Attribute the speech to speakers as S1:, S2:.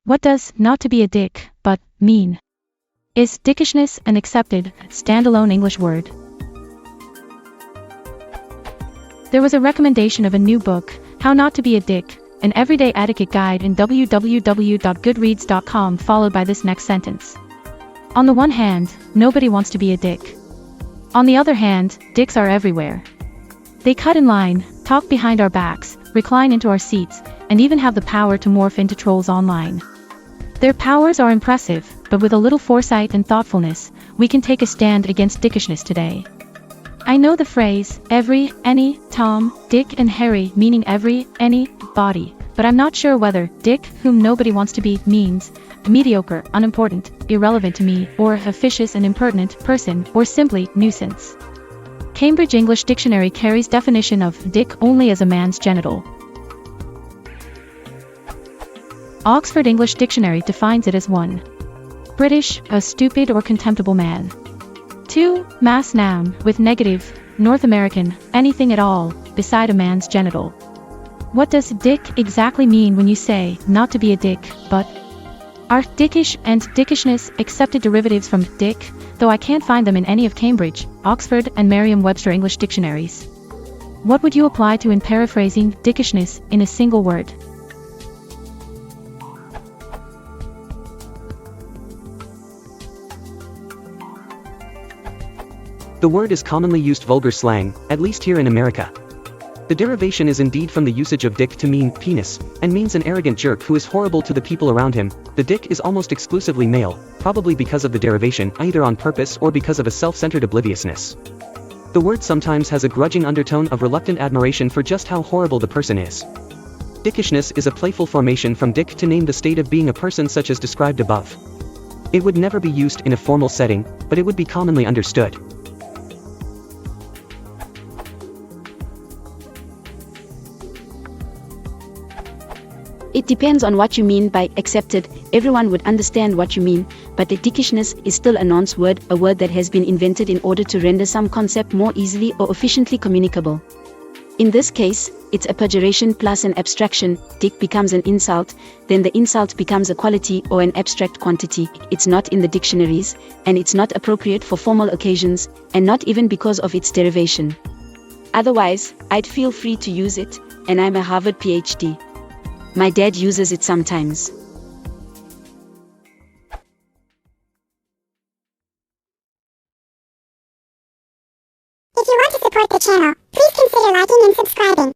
S1: What does not to be a dick, but mean? Is dickishness an accepted, standalone English word? There was a recommendation of a new book, How Not to Be a Dick, an everyday etiquette guide in www.goodreads.com, followed by this next sentence. On the one hand, nobody wants to be a dick. On the other hand, dicks are everywhere. They cut in line, talk behind our backs, recline into our seats, and even have the power to morph into trolls online. Their powers are impressive, but with a little foresight and thoughtfulness, we can take a stand against dickishness today. I know the phrase, every, any, Tom, Dick and Harry, meaning every, any, body, but I'm not sure whether dick, whom nobody wants to be, means mediocre, unimportant, irrelevant to me, or a vicious and impertinent person, or simply nuisance. Cambridge English Dictionary carries definition of dick only as a man's genital. Oxford English Dictionary defines it as 1. British, a stupid or contemptible man. 2. Mass noun, with negative, North American, anything at all, beside a man's genital. What does dick exactly mean when you say, not to be a dick, but? Are dickish and dickishness accepted derivatives from dick, though I can't find them in any of Cambridge, Oxford and Merriam-Webster English dictionaries? What would you apply to in paraphrasing dickishness in a single word?
S2: The word is commonly used vulgar slang, at least here in America. The derivation is indeed from the usage of dick to mean penis, and means an arrogant jerk who is horrible to the people around him. The dick is almost exclusively male, probably because of the derivation, either on purpose or because of a self-centered obliviousness. The word sometimes has a grudging undertone of reluctant admiration for just how horrible the person is. Dickishness is a playful formation from dick to name the state of being a person such as described above. It would never be used in a formal setting, but it would be commonly understood.
S3: It depends on what you mean by accepted. Everyone would understand what you mean, but the dickishness is still a nonce word, a word that has been invented in order to render some concept more easily or efficiently communicable. In this case, it's a pejoration plus an abstraction. Dick becomes an insult, then the insult becomes a quality or an abstract quantity. It's not in the dictionaries, and it's not appropriate for formal occasions, and not even because of its derivation. Otherwise, I'd feel free to use it, and I'm a Harvard PhD. My dad uses it sometimes.
S4: If you want to support the channel, please consider liking and subscribing.